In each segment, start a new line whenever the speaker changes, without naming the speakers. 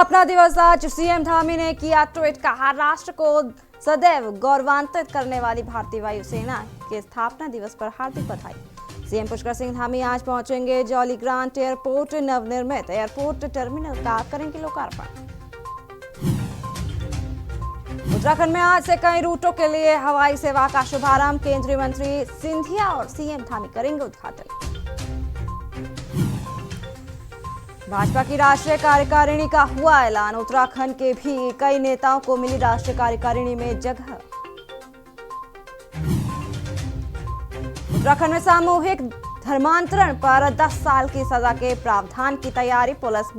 अपना दिवस आज सीएम धामी ने किया ट्वीट, कहा राष्ट्र को सदैव गौरवान्वित करने वाली भारतीय वायुसेना के स्थापना दिवस पर हार्दिक बधाई। सीएम पुष्कर सिंह धामी आज पहुंचेंगे जॉली ग्रांट एयरपोर्ट। नवनिर्मित एयरपोर्ट टर्मिनल का करेंगे लोकार्पण। उत्तराखंड में आज से कई रूटों के लिए हवाई सेवा का शुभारंभ। केंद्रीय मंत्री सिंधिया और सीएम धामी करेंगे उद्घाटन। भाजपा की राष्ट्रीय कार्यकारिणी का हुआ ऐलान। उत्तराखंड के भी कई नेताओं को मिली राष्ट्रीय कार्यकारिणी में जगह। उत्तराखंड में सामूहिक धर्मांतरण पर 10 साल की सजा के प्रावधान की तैयारी। पुलिस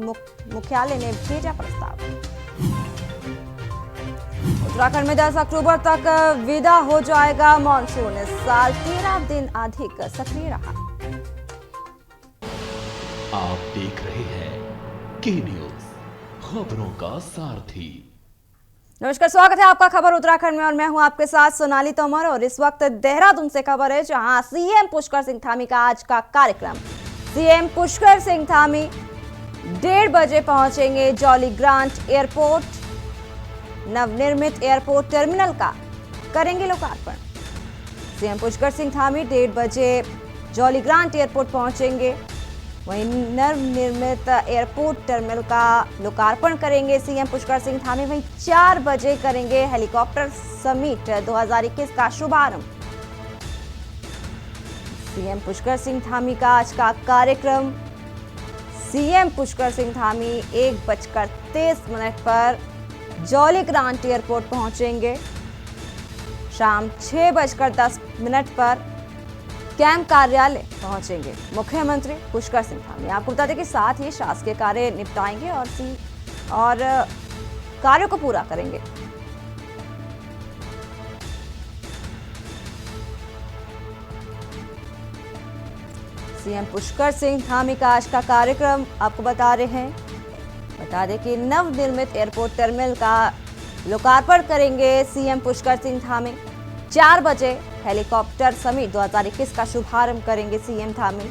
मुख्यालय ने भेजा प्रस्ताव। उत्तराखंड में 10 अक्टूबर तक विदा हो जाएगा मॉनसून। इस साल 13 दिन अधिक सक्रिय रहा।
आप देख रहे हैं के न्यूज, खबरों का सारथी।
नमस्कार, स्वागत है आपका खबर उत्तराखंड में और मैं हूं आपके साथ सोनाली तोमर। और इस वक्त देहरादून से खबर है, जहां सीएम पुष्कर सिंह धामी का आज का कार्यक्रम। सीएम पुष्कर सिंह धामी 1:30 बजे पहुंचेंगे जॉली ग्रांट एयरपोर्ट। नवनिर्मित एयरपोर्ट टर्मिनल का करेंगे लोकार्पण। सीएम पुष्कर सिंह धामी 1:30 बजे जॉली ग्रांट एयरपोर्ट पहुंचेंगे। वहीं नवनिर्मित एयरपोर्ट टर्मिनल का लोकार्पण करेंगे सीएम पुष्कर सिंह धामी। वहीं 4 बजे करेंगे हेलीकॉप्टर समिट 2021 का शुभारंभ। सीएम पुष्कर सिंह धामी का आज का कार्यक्रम। सीएम पुष्कर सिंह धामी 1:30 पर जॉली ग्रांट एयरपोर्ट पहुंचेंगे। शाम 6:10 पर कैंप कार्यालय पहुंचेंगे मुख्यमंत्री पुष्कर सिंह धामी। आपको बता दें कि साथ ही शासकीय कार्य निपटाएंगे और कार्यों को पूरा करेंगे। सीएम पुष्कर सिंह धामी का आज का कार्यक्रम आपको बता रहे हैं। बता दें कि नवनिर्मित एयरपोर्ट टर्मिनल का लोकार्पण करेंगे सीएम पुष्कर सिंह धामी। 4 बजे हेलीकॉप्टर समिट 2021 का शुभारंभ करेंगे सीएम धामी।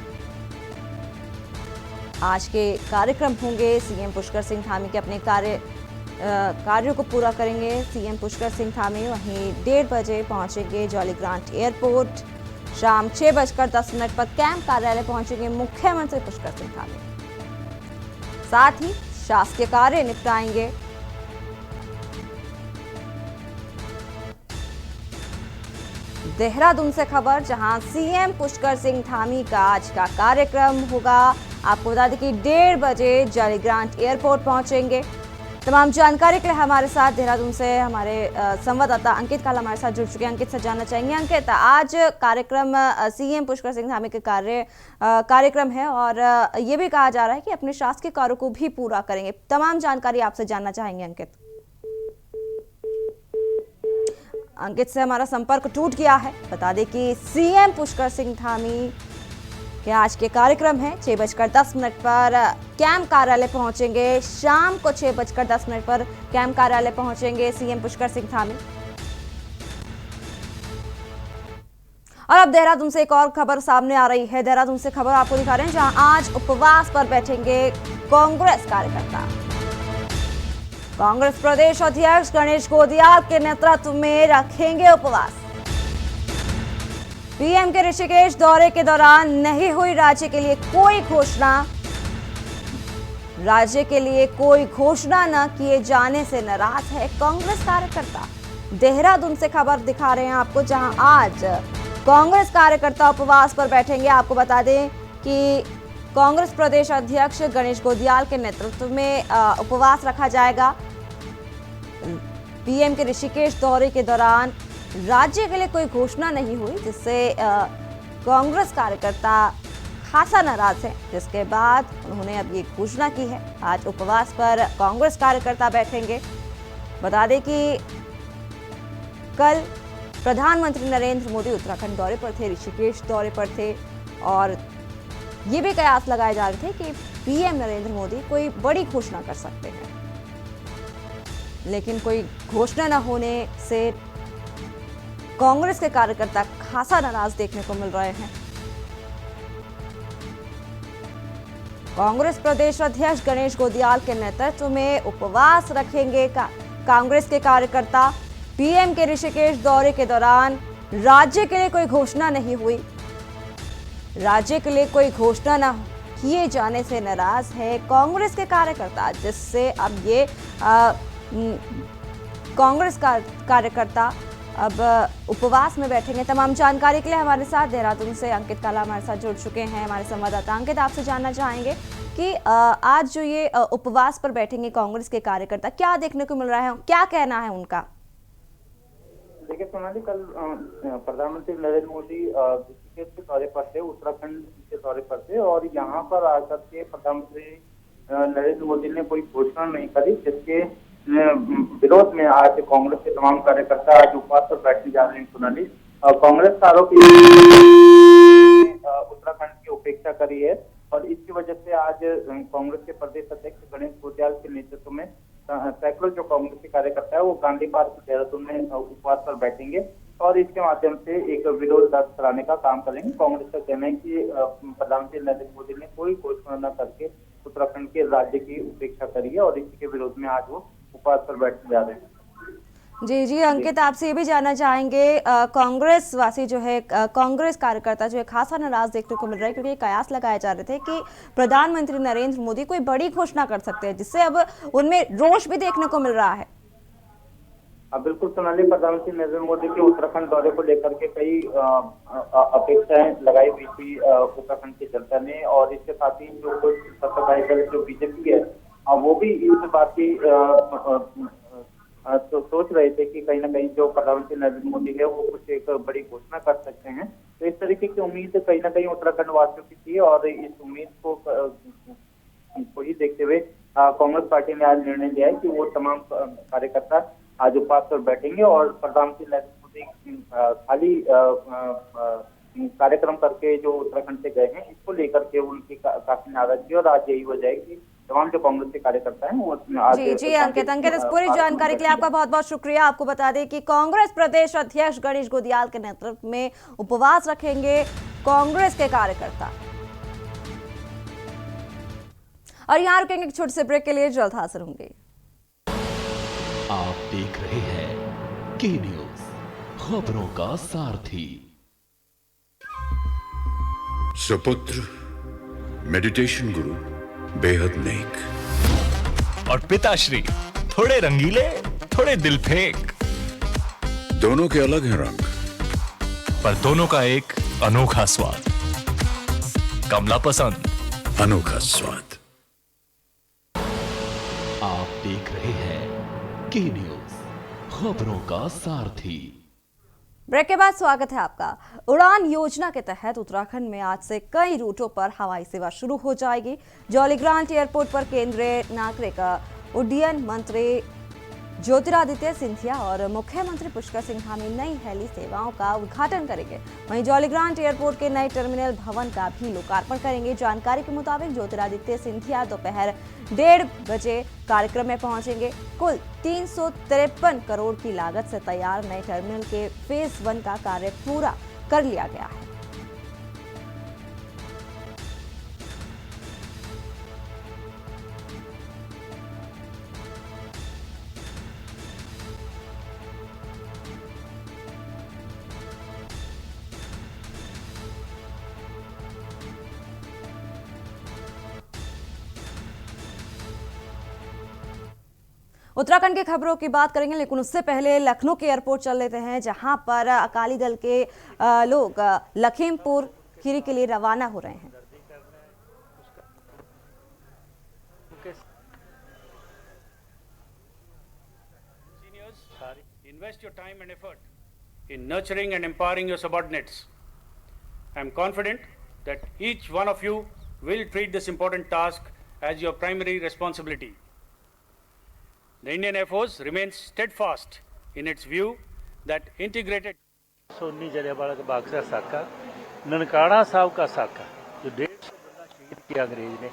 आज के कार्यक्रम होंगे सीएम पुष्कर सिंह धामी के अपने कार्यों को पूरा करेंगे सीएम पुष्कर सिंह धामी। वहीं 1:30 बजे पहुंचेंगे जॉली ग्रांट एयरपोर्ट। शाम 6:10 पर कैंप कार्यालय पहुंचेंगे मुख्यमंत्री पुष्कर सिंह धामी। साथ ही शासकीय कार्य निपटाएंगे। देहरादून से खबर, जहां सीएम पुष्कर सिंह धामी का आज का कार्यक्रम होगा। आपको बता दें कि 1:30 बजे जॉली ग्रांट एयरपोर्ट पहुंचेंगे। तमाम जानकारी के लिए हमारे साथ देहरादून से हमारे संवाददाता अंकित काला हमारे साथ जुड़ चुके हैं। अंकित से जानना चाहेंगे, अंकित आज कार्यक्रम सीएम पुष्कर सिंह धामी के कार्यक्रम है और ये भी कहा जा रहा है कि अपने शासकीय कार्यों को भी पूरा करेंगे। तमाम जानकारी आपसे जानना चाहेंगे अंकित। अंकित से हमारा संपर्क टूट गया है। बता दें कि सीएम पुष्कर सिंह धामी के आज के कार्यक्रम है। 6:10 पर कैंप कार्यालय पहुंचेंगे। शाम को 6:10 पर कैंप कार्यालय पहुंचेंगे सीएम पुष्कर सिंह धामी। और अब देहरादून से एक और खबर सामने आ रही है। देहरादून से खबर आपको दिखा रहे हैं, जहां आज उपवास पर बैठेंगे कांग्रेस कार्यकर्ता। कांग्रेस प्रदेश अध्यक्ष गणेश गोदियाल के नेतृत्व में रखेंगे उपवास। पीएम के ऋषिकेश दौरे के दौरान नहीं हुई राज्य के लिए कोई घोषणा। राज्य के लिए कोई घोषणा न किए जाने से नाराज है कांग्रेस कार्यकर्ता। देहरादून से खबर दिखा रहे हैं आपको, जहां आज कांग्रेस कार्यकर्ता उपवास पर बैठेंगे। आपको बता दें कि कांग्रेस प्रदेश अध्यक्ष गणेश गोदियाल के नेतृत्व में उपवास रखा जाएगा। पीएम के ऋषिकेश दौरे के दौरान राज्य के लिए कोई घोषणा नहीं हुई, जिससे कांग्रेस कार्यकर्ता खासा नाराज है, जिसके बाद उन्होंने अब ये घोषणा की है। आज उपवास पर कांग्रेस कार्यकर्ता बैठेंगे। बता दें कि कल प्रधानमंत्री नरेंद्र मोदी उत्तराखंड दौरे पर थे, ऋषिकेश दौरे पर थे और ये भी कयास लगाए जा रहे थे कि पीएम नरेंद्र मोदी कोई बड़ी घोषणा कर सकते हैं, लेकिन कोई घोषणा न होने से कांग्रेस के कार्यकर्ता खासा नाराज देखने को मिल रहे हैं। कांग्रेस प्रदेश अध्यक्ष गणेश गोदियाल के नेतृत्व में उपवास रखेंगे कांग्रेस के कार्यकर्ता। पीएम के ऋषिकेश दौरे के दौरान राज्य के लिए कोई घोषणा नहीं हुई। राज्य के लिए कोई घोषणा न किए जाने से नाराज है कांग्रेस के कार्यकर्ता, जिससे अब ये कांग्रेस का कार्यकर्ता अब उपवास में बैठेंगे। तमाम जानकारी के लिए हमारे साथ देहरादून से अंकित काला हमारे साथ जुड़ चुके हैं। हमारे संवाददाता अंकित, आपसे जानना चाहेंगे कि आज जो ये उपवास पर बैठेंगे कांग्रेस के कार्यकर्ता, क्या देखने को मिल रहा है, क्या कहना है उनका?
देखिए सोनाली, कल प्रधानमंत्री नरेंद्र मोदी ऋषिकेश के दौरे पर थे, उत्तराखंड के दौरे पर थे और यहाँ पर आकर के प्रधानमंत्री नरेंद्र मोदी ने कोई घोषणा नहीं करी, जिसके विरोध में आज कांग्रेस के तमाम कार्यकर्ता आज उपवास पर बैठने जा रहे हैं। सोनाली, कांग्रेस का आरोप उत्तराखंड की उपेक्षा करी है और इसकी वजह से आज कांग्रेस के प्रदेश अध्यक्ष गणेश गोदियाल के नेतृत्व में सैकड़ों जो कांग्रेस के कार्यकर्ता है वो गांधी पार्क देहरादून में उपवास पर बैठेंगे और इसके माध्यम से एक विरोध दर्ज कराने का काम करेंगे। कांग्रेस का कहना है कि प्रधानमंत्री नरेंद्र मोदी ने कोई घोषणा न करके उत्तराखंड के राज्य की उपेक्षा करी है और इसी के विरोध में आज वो उपवास पर बैठने जा रहे हैं।
जी अंकित, आपसे ये भी जानना चाहेंगे, कांग्रेस वासी जो है, कांग्रेस कार्यकर्ता जो है खासा नाराज देखने को मिल रहा है, क्योंकि कयास लगाए जा रहे थे कि प्रधानमंत्री नरेंद्र मोदी कोई बड़ी घोषणा कर सकते हैं, जिससे अब उनमें रोष भी देखने को मिल रहा है।
बिल्कुल सोनाली, प्रधानमंत्री नरेंद्र मोदी के उत्तराखंड दौरे को लेकर के कई अपेक्षाएं लगाई हुई थी उत्तराखंड की जनता ने और इसके साथ ही जो कुछ सत्ताधारी दल जो बीजेपी है वो भी इस बात की तो सोच रहे थे कि कहीं ना कहीं जो प्रधानमंत्री नरेंद्र मोदी है वो कुछ एक बड़ी घोषणा कर सकते हैं। तो इस तरीके की उम्मीद कहीं ना कहीं उत्तराखंड वासियों की थी और इस उम्मीद को ही देखते हुए कांग्रेस पार्टी ने आज निर्णय लिया है कि वो तमाम कार्यकर्ता आज उपवास पर बैठेंगे और प्रधानमंत्री नरेंद्र मोदी खाली कार्यक्रम करके जो उत्तराखंड से गए हैं इसको लेकर के उनकी काफी नाराजगी और आज यही वजह है कि तमाम जो कांग्रेस के कार्यकर्ता हैं वो आज
जी अंकित, इस पूरी जानकारी के लिए आपका बहुत बहुत शुक्रिया। आपको बता दें कि कांग्रेस प्रदेश अध्यक्ष गणेश गोदियाल के नेतृत्व में उपवास रखेंगे कांग्रेस के कार्यकर्ता। और यहाँ रुकेंगे एक छोटे से ब्रेक के लिए, जल्द हाजिर होंगे।
आप देख रहे हैं के न्यूज, खबरों का सारथी।
सुपुत्र मेडिटेशन गुरु बेहद नेक
और पिताश्री थोड़े रंगीले थोड़े दिल फेंक।
दोनों के अलग हैं रंग,
पर दोनों का एक अनोखा स्वाद। कमला पसंद,
अनोखा स्वाद।
आप देख रहे हैं के न्यूज, खबरों का सारथी।
ब्रेक के बाद स्वागत है आपका। उड़ान योजना के तहत उत्तराखंड में आज से कई रूटों पर हवाई सेवा शुरू हो जाएगी। जौलीग्रांट एयरपोर्ट पर केंद्रीय नागरिक उड्डयन मंत्री ज्योतिरादित्य सिंधिया और मुख्यमंत्री पुष्कर सिंह धामी नई हेली सेवाओं का उद्घाटन करेंगे। वहीं जौलीग्रांट एयरपोर्ट के नए टर्मिनल भवन का भी लोकार्पण करेंगे। जानकारी के मुताबिक ज्योतिरादित्य सिंधिया दोपहर 1:30 बजे कार्यक्रम में पहुंचेंगे। कुल 353 करोड़ की लागत से तैयार नए टर्मिनल के फेज 1 का कार्य पूरा कर लिया गया है। उत्तराखंड की खबरों की बात करेंगे, लेकिन उससे पहले लखनऊ के एयरपोर्ट चल लेते हैं, जहां पर अकाली दल के लोग लखीमपुर खीरी के लिए रवाना हो रहे हैं।
Invest your time and effort in nurturing and empowering your subordinates. I am confident that each one of you will treat this important task as your primary responsibility. The Indian Air Force remains steadfast in its view that integrated
Soni Jallianwala Bagh का साका, ननकाना साहब का साका, जो 150 बंदा शहीद किया अंग्रेज ने।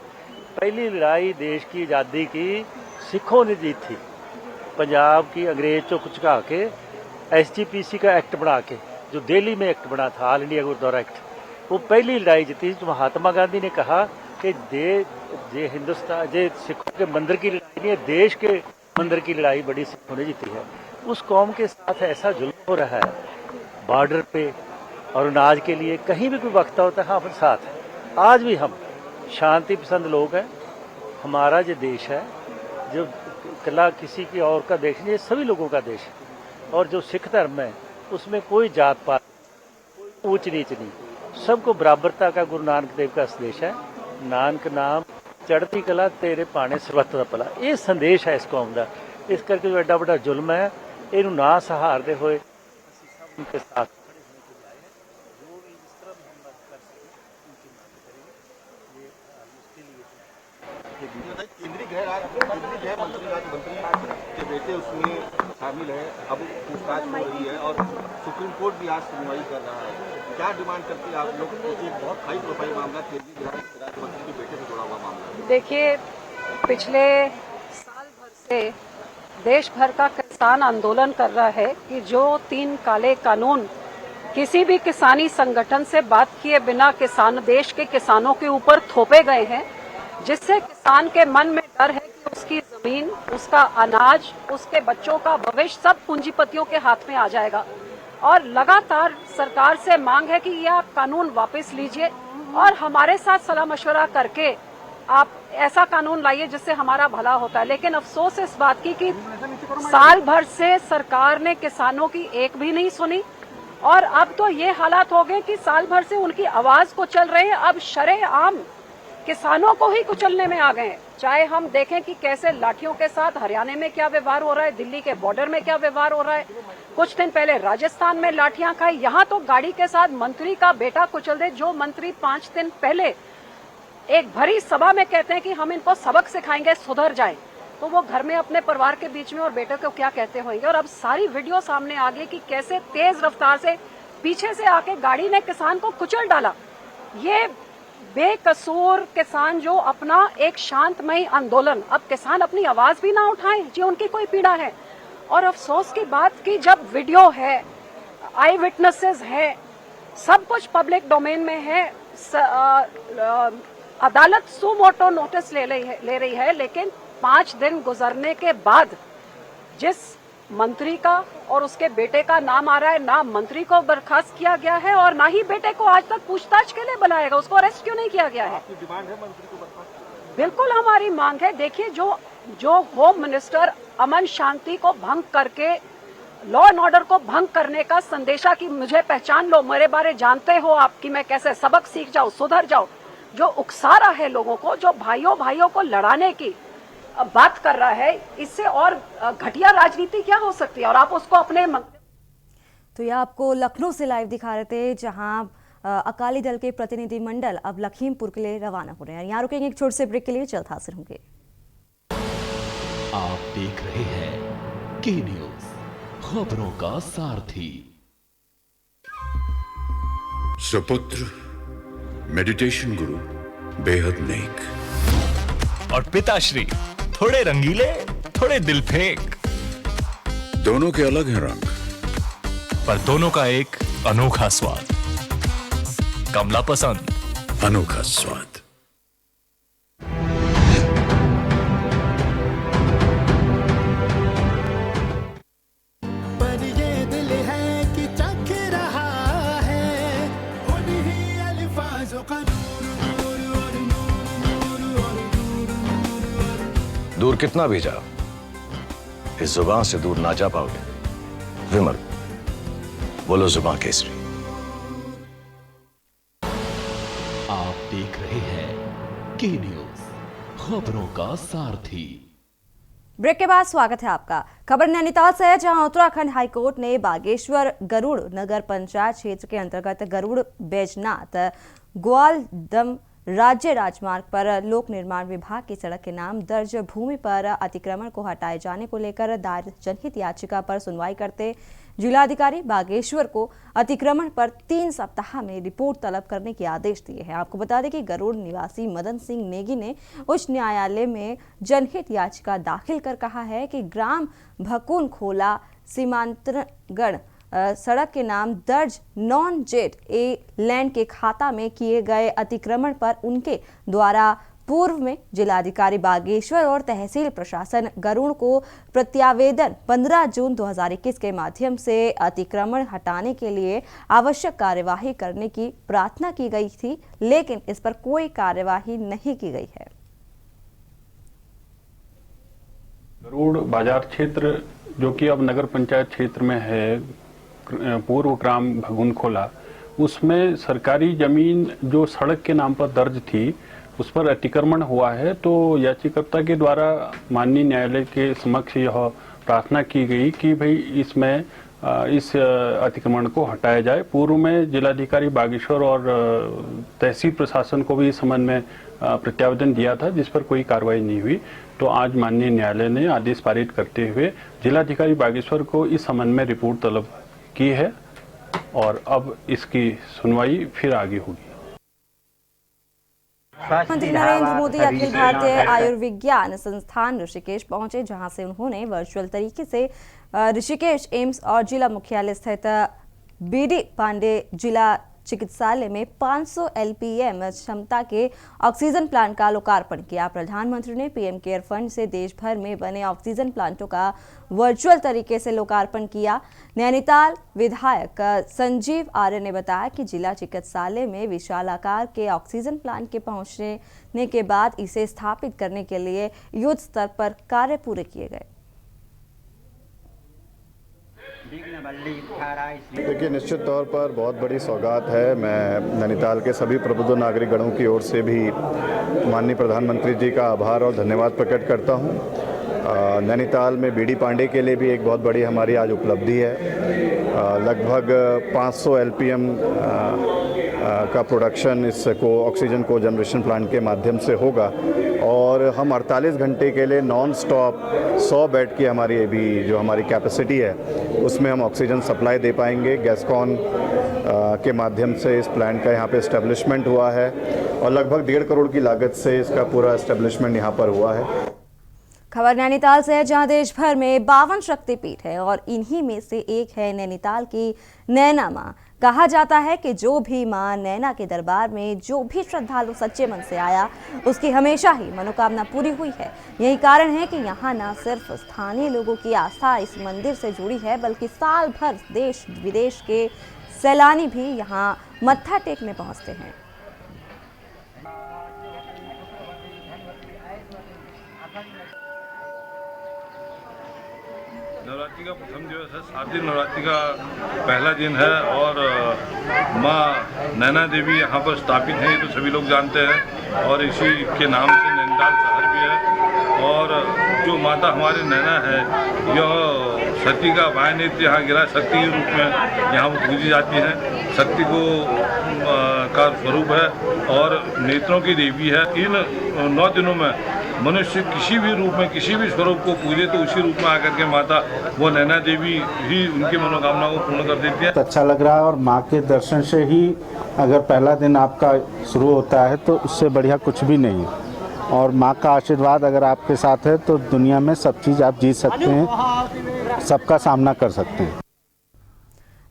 पहली लड़ाई देश की आज़ादी की सिखों ने जीत थी। पंजाब की अंग्रेज चुक चुका के SGPC का एक्ट बना के, जो दिल्ली में एक्ट बना था, ऑल इंडिया गुरुद्वारा एक्ट, वो पहली लड़ाई जीती। तो महात्मा गांधी ने कहा कि जे हिंदुस्तान जे सिखों के मंदिर की लड़ाई नहीं है, देश के मंदिर की लड़ाई बड़ी सिखों ने जीती है। उस कौम के साथ ऐसा जुल्म हो रहा है बॉर्डर पे, और अनाज के लिए कहीं भी कोई वक्त होता है हम साथ हैं। आज भी हम शांति पसंद लोग हैं। हमारा जो देश है, जो कला किसी की और का देश नहीं, ये सभी लोगों का देश है। और जो सिख धर्म है उसमें कोई जात पात, कोई ऊंच नीच नहीं, सबको बराबरता का गुरु नानक देव का संदेश है। नानक नाम चढ़ती कला तेरे पाने सर्वत दा भला, ये संदेश है इस कौम का। इस करके जो एडा बड़ा जुल्म है इनू ना सहारते हुए उनके साथ
केंद्रीय गृह मंत्री के बेटे उसमें शामिल है। अब पूछताछ हो रही है और सुप्रीम कोर्ट भी आज सुनवाई कर रहा है। क्या डिमांड करती है आप लोग? एक बहुत हाई प्रोफाइल मामला, केंद्रीय गृह राज्य मंत्री के बेटे से जुड़ा हुआ मामला।
देखिए, पिछले साल भर से देश भर का किसान आंदोलन कर रहा है कि जो 3 काले कानून किसी भी किसानी संगठन से बात किए बिना देश के किसानों के ऊपर थोपे गए हैं, जिससे किसान के मन में डर है कि उसकी जमीन, उसका अनाज, उसके बच्चों का भविष्य सब पूंजीपतियों के हाथ में आ जाएगा। और लगातार सरकार से मांग है कि यह कानून वापस लीजिए और हमारे साथ सलाह मशवरा करके आप ऐसा कानून लाइए जिससे हमारा भला होता है। लेकिन अफसोस इस बात की कि साल भर से सरकार ने किसानों की एक भी नहीं सुनी, और अब तो ये हालात हो गए कि साल भर से उनकी आवाज को चल रहे हैं, अब शरेआम किसानों को ही कुचलने में आ गए। चाहे हम देखें कि कैसे लाठियों के साथ हरियाणा में क्या व्यवहार हो रहा है, दिल्ली के बॉर्डर में क्या व्यवहार हो रहा है, कुछ दिन पहले राजस्थान में लाठियां खाई, यहाँ तो गाड़ी के साथ मंत्री का बेटा कुचल दे। जो मंत्री 5 दिन पहले एक भरी सभा में कहते हैं कि हम इनको सबक सिखाएंगे, सुधर जाएं, तो वो घर में अपने परिवार के बीच में और बेटे को क्या कहते होंगे। और अब सारी वीडियो सामने आ गई कि कैसे तेज रफ्तार से पीछे से आके गाड़ी ने किसान को कुचल डाला। ये बेकसूर किसान जो अपना एक शांतमय आंदोलन, अब किसान अपनी आवाज भी ना उठाएं जी, उनकी कोई पीड़ा है। और अफसोस की बात कि जब वीडियो है, आई विटनेसेस है, सब कुछ पब्लिक डोमेन में है, अदालत सुमोटो नोटिस ले रही है, लेकिन 5 दिन गुजरने के बाद जिस मंत्री का और उसके बेटे का नाम आ रहा है, ना मंत्री को बर्खास्त किया गया है और ना ही बेटे को आज तक पूछताछ के लिए बुलाएगा। उसको अरेस्ट क्यों नहीं किया गया है?
आपकी डिमांड है मंत्री को बर्खास्त?
बिल्कुल हमारी मांग है। देखिए, जो होम मिनिस्टर अमन शांति को भंग करके लॉ एंड ऑर्डर को भंग करने का संदेशा कि मुझे पहचान लो, मेरे बारे जानते हो आप कि मैं कैसे सबक सीख जाऊं, सुधर जाऊं, जो उकसा रहा है लोगों को, जो भाइयों को लड़ाने की बात कर रहा है, इससे और घटिया राजनीति क्या हो सकती है? और आप उसको अपने
तो ये आपको लखनऊ से लाइव दिखा रहे थे, जहां अकाली दल के प्रतिनिधिमंडल अब लखीमपुर के लिए रवाना हो रहे हैं। यहाँ रुकेंगे एक छोटे से ब्रेक के लिए, जल्द हाजिर होंगे।
आप देख रहे हैं के न्यूज, खबरों का सारथी।
सुपुत्र मेडिटेशन गुरु बेहद नेक,
और पिताश्री थोड़े रंगीले, थोड़े दिल फेंक।
दोनों के अलग हैं रंग,
पर दोनों का एक अनोखा स्वाद। कमला पसंद,
अनोखा स्वाद।
पर ये दिल है कि चख रहा है उन्हीं अल्फाजों का
दूर कितना भी जाओ, इस जुबान से दूर ना जा पाओगे। विमल, बोलो जुबान केसरी।
आप देख रहे हैं के न्यूज, खबरों का सारथी।
ब्रेक के बाद स्वागत है आपका। खबर नैनीताल से है, जहां उत्तराखंड हाईकोर्ट ने बागेश्वर गरुड़ नगर पंचायत क्षेत्र के अंतर्गत गरुड़ बैजनाथ ग्वालदम राज्य राजमार्ग पर लोक निर्माण विभाग की सड़क के नाम दर्ज भूमि पर अतिक्रमण को हटाए जाने को लेकर दायर जनहित याचिका पर सुनवाई करते जिलाधिकारी बागेश्वर को अतिक्रमण पर 3 सप्ताह में रिपोर्ट तलब करने के आदेश दिए हैं। आपको बता दें कि गरुड़ निवासी मदन सिंह नेगी ने उच्च न्यायालय में जनहित याचिका दाखिल कर कहा है कि ग्राम भकुन खोला सीमांतगढ़ सड़क के नाम दर्ज नॉन जेट ए लैंड के खाता में किए गए अतिक्रमण पर उनके द्वारा पूर्व में जिलाधिकारी बागेश्वर और तहसील प्रशासन गरुड़ को प्रत्यावेदन 15 जून 2021 के माध्यम से अतिक्रमण हटाने के लिए आवश्यक कार्यवाही करने की प्रार्थना की गई थी, लेकिन इस पर कोई कार्यवाही नहीं की गई है।
गरुड़ बाजार क्षेत्र जो कि अब नगर पंचायत क्षेत्र में है, पूर्व ग्राम भगुनखोला, उसमें सरकारी जमीन जो सड़क के नाम पर दर्ज थी उस पर अतिक्रमण हुआ है। तो याचिकाकर्ता के द्वारा माननीय न्यायालय के समक्ष यह प्रार्थना की गई कि भाई इसमें इस अतिक्रमण को हटाया जाए। पूर्व में जिलाधिकारी बागेश्वर और तहसील प्रशासन को भी इस संबंध में प्रत्यावेदन दिया था, जिस पर कोई कार्रवाई नहीं हुई। तो आज माननीय न्यायालय ने आदेश पारित करते हुए जिलाधिकारी बागेश्वर को इस संबंध में रिपोर्ट तलब की है और अब इसकी सुनवाई फिर आगे होगी।
प्रधानमंत्री नरेंद्र मोदी अखिल भारतीय आयुर्विज्ञान संस्थान ऋषिकेश पहुंचे, जहां से उन्होंने वर्चुअल तरीके से ऋषिकेश एम्स और जिला मुख्यालय स्थित बीडी पांडे जिला चिकित्सालय में 500 LPM क्षमता के ऑक्सीजन प्लांट का लोकार्पण किया। प्रधानमंत्री ने पीएम केयर फंड से देश भर में बने ऑक्सीजन प्लांटों का वर्चुअल तरीके से लोकार्पण किया। नैनीताल विधायक संजीव आर्य ने बताया कि जिला चिकित्सालय में विशाल आकार के ऑक्सीजन प्लांट के पहुंचने के बाद इसे स्थापित करने के लिए युद्ध स्तर पर कार्य पूरे किए गए।
देखिए, निश्चित तौर पर बहुत बड़ी सौगात है। मैं नैनीताल के सभी प्रबुद्ध नागरिक गणों की ओर से भी माननीय प्रधानमंत्री जी का आभार और धन्यवाद प्रकट करता हूं। नैनीताल में बीडी पांडे के लिए भी एक बहुत बड़ी हमारी आज उपलब्धि है। लगभग 500 LPM का प्रोडक्शन इसको ऑक्सीजन को जनरेशन प्लांट के माध्यम से होगा और हम 48 घंटे के लिए नॉन स्टॉप 100 बेड की हमारी अभी जो हमारी कैपेसिटी है उसमें हम ऑक्सीजन सप्लाई दे पाएंगे। गैसकॉन के माध्यम से इस प्लांट का यहाँ पे एस्टेब्लिशमेंट हुआ है और लगभग 1.5 करोड़ की लागत से इसका पूरा एस्टेब्लिशमेंट यहाँ पर हुआ है।
खबर नैनीताल से है, जहां देश भर में 52 शक्तिपीठ है और इन्हीं में से एक है नैनीताल की नैना मां। कहा जाता है कि जो भी मां नैना के दरबार में जो भी श्रद्धालु सच्चे मन से आया उसकी हमेशा ही मनोकामना पूरी हुई है। यही कारण है कि यहाँ न सिर्फ स्थानीय लोगों की आस्था इस मंदिर से जुड़ी है, बल्कि साल भर देश विदेश के सैलानी भी यहाँ मत्था टेकने पहुँचते हैं।
नवरात्रि का प्रथम दिवस है, शारदीय नवरात्रि का पहला दिन है और माँ नैना देवी यहाँ पर स्थापित हैं, ये तो सभी लोग जानते हैं और इसी के नाम से नैनीताल शहर भी है। और जो माता हमारी नैना है यह शक्ति का वाय नेत्र यहाँ गिरा शक्ति के रूप में यहाँ पर पूजी जाती है। शक्ति को का स्वरूप है और नेत्रों की देवी है। इन 9 दिनों में मनुष्य किसी भी रूप में किसी भी स्वरूप को पूजे तो उसी रूप में आकर के माता वो नैना देवी ही उनकी मनोकामना को पूर्ण कर देती है।
अच्छा लग रहा है और माँ के दर्शन से ही अगर पहला दिन आपका शुरू होता है तो उससे बढ़िया कुछ भी नहीं है और माँ का आशीर्वाद अगर आपके साथ है तो दुनिया में सब चीज़ आप जीत सकते हैं, सबका सामना कर सकते हैं।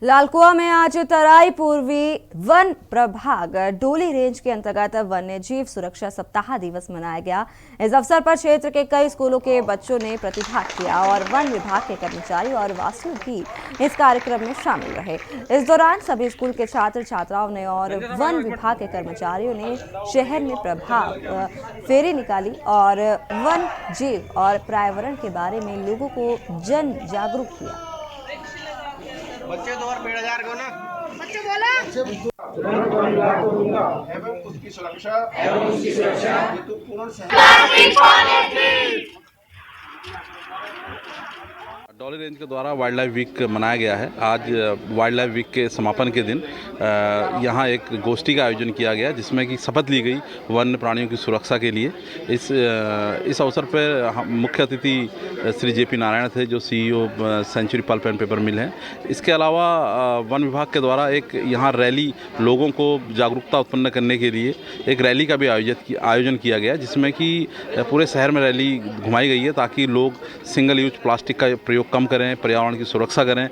लालकुआ में आज तराई पूर्वी वन प्रभाग डोली रेंज के अंतर्गत वन्य जीव सुरक्षा सप्ताह दिवस मनाया गया। इस अवसर पर क्षेत्र के कई स्कूलों के बच्चों ने प्रतिभाग किया और वन विभाग के कर्मचारी और वासु भी इस कार्यक्रम में शामिल रहे। इस दौरान सभी स्कूल के छात्र छात्राओं ने और वन विभाग के कर्मचारियों ने शहर में प्रभात फेरी निकाली और वन जीव और पर्यावरण के बारे में लोगों को जन जागरूक किया।
बच्चे 2 और 1,000 को ना बच्चे बोला एवं उसकी सुरक्षा हेतु पूर्ण
डोली रेंज के द्वारा वाइल्ड लाइफ वीक मनाया गया है। आज वाइल्ड लाइफ वीक के समापन के दिन यहाँ एक गोष्ठी का आयोजन किया गया जिसमें कि शपथ ली गई वन्य प्राणियों की सुरक्षा के लिए। इस अवसर पर मुख्य अतिथि श्री JP नारायण थे जो CEO century pulp and paper mill हैं। इसके अलावा वन विभाग के द्वारा एक यहाँ रैली लोगों को जागरूकता उत्पन्न करने के लिए एक रैली का भी आयोजन किया गया जिसमें कि पूरे शहर में रैली घुमाई गई है ताकि लोग सिंगल यूज प्लास्टिक का प्रयोग कम करें, पर्यावरण की सुरक्षा करें।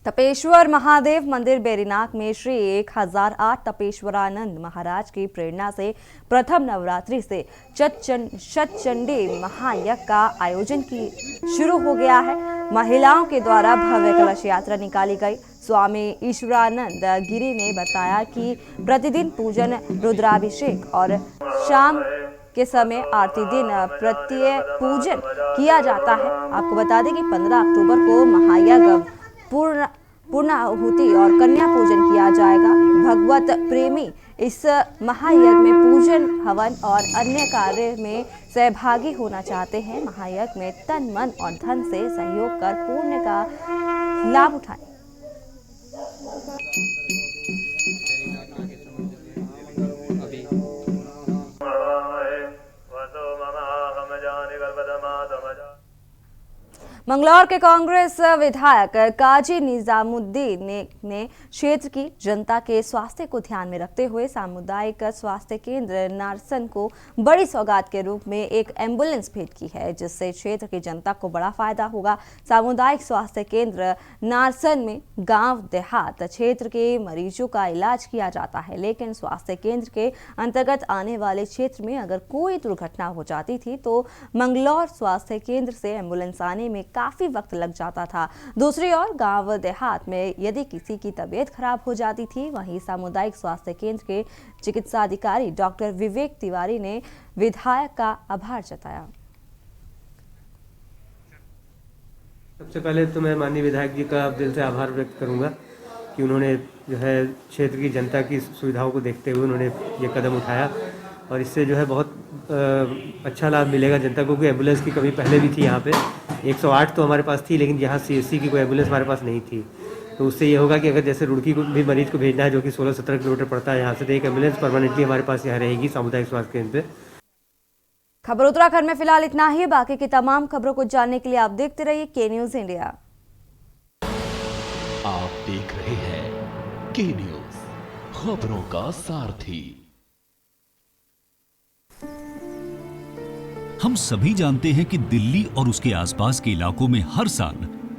तपेश्वर महादेव मंदिर बेरीनाग में श्री 1008 तपेश्वरानंद महाराज की प्रेरणा से प्रथम नवरात्रि से शतचंडी महायज्ञ का आयोजन शुरू हो गया है। महिलाओं के द्वारा भव्य कलश यात्रा निकाली गई। स्वामी ईश्वरानंद गिरी ने बताया कि प्रतिदिन पूजन, रुद्राभिषेक और शाम के समय आरती दिन प्रत्यय पूजन किया जाता है। आपको बता दें कि 15 अक्टूबर को महायज्ञ पूर्णाहुति और कन्या पूजन किया जाएगा। भगवत प्रेमी इस महायज्ञ में पूजन, हवन और अन्य कार्य में सहभागी होना चाहते हैं। महायज्ञ में तन, मन और धन से सहयोग कर पुण्य का लाभ उठाएं। मंगलौर के कांग्रेस विधायक काजी निजामुद्दीन ने क्षेत्र की जनता के स्वास्थ्य को ध्यान में रखते हुए सामुदायिक स्वास्थ्य केंद्र नारसन को बड़ी सौगात के रूप में एक एम्बुलेंस भेंट की है, जिससे क्षेत्र की जनता को बड़ा फायदा होगा। सामुदायिक स्वास्थ्य केंद्र नारसन में गांव देहात क्षेत्र के मरीजों का इलाज किया जाता है, लेकिन स्वास्थ्य केंद्र के अंतर्गत आने वाले क्षेत्र में अगर कोई दुर्घटना हो जाती थी तो मंगलौर स्वास्थ्य केंद्र से एम्बुलेंस आने में काफी वक्त लग जाता था। दूसरी ओर गांव देहात में यदि किसी की तबीयत खराब हो जाती थी, वहीं सामुदायिक स्वास्थ्य केंद्र के चिकित्सा अधिकारी डॉक्टर विवेक तिवारी ने विधायक का आभार जताया।
सबसे पहले तो मैं माननीय विधायक जी का दिल से आभार व्यक्त करूंगा कि उन्होंने जो है क्षेत्र की जनता की सुविधाओं को देखते हुए उन्होंने ये कदम उठाया और इससे जो है बहुत अच्छा लाभ मिलेगा जनता को। कोई एम्बुलेंस की कमी पहले भी थी यहाँ पे, 108 तो हमारे पास थी, लेकिन यहाँ CSC की कोई एम्बुलेंस हमारे पास नहीं थी। तो उससे ये होगा कि अगर जैसे रुड़की को भी मरीज को भेजना है जो कि 16-17 किलोमीटर पड़ता है यहाँ से, तो एक एम्बुलेंस परमानेंटली हमारे पास यहाँ रहेगी सामुदायिक स्वास्थ्य केंद्र पे।
खबर उत्तराखंड में फिलहाल इतना ही। बाकी की तमाम खबरों को जानने के लिए आप देखते रहिए के न्यूज इंडिया।
आप देख रहे हैं के न्यूज, खबरों का सारथी।
हम सभी जानते हैं कि दिल्ली और उसके आसपास के इलाकों में हर साल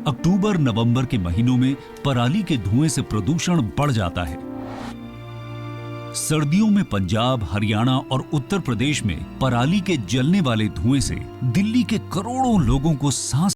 अक्टूबर-नवंबर के महीनों में पराली के धुएं से प्रदूषण बढ़ जाता है। सर्दियों में पंजाब, हरियाणा और उत्तर प्रदेश में पराली के जलने वाले धुएं से दिल्ली के करोड़ों लोगों को सांस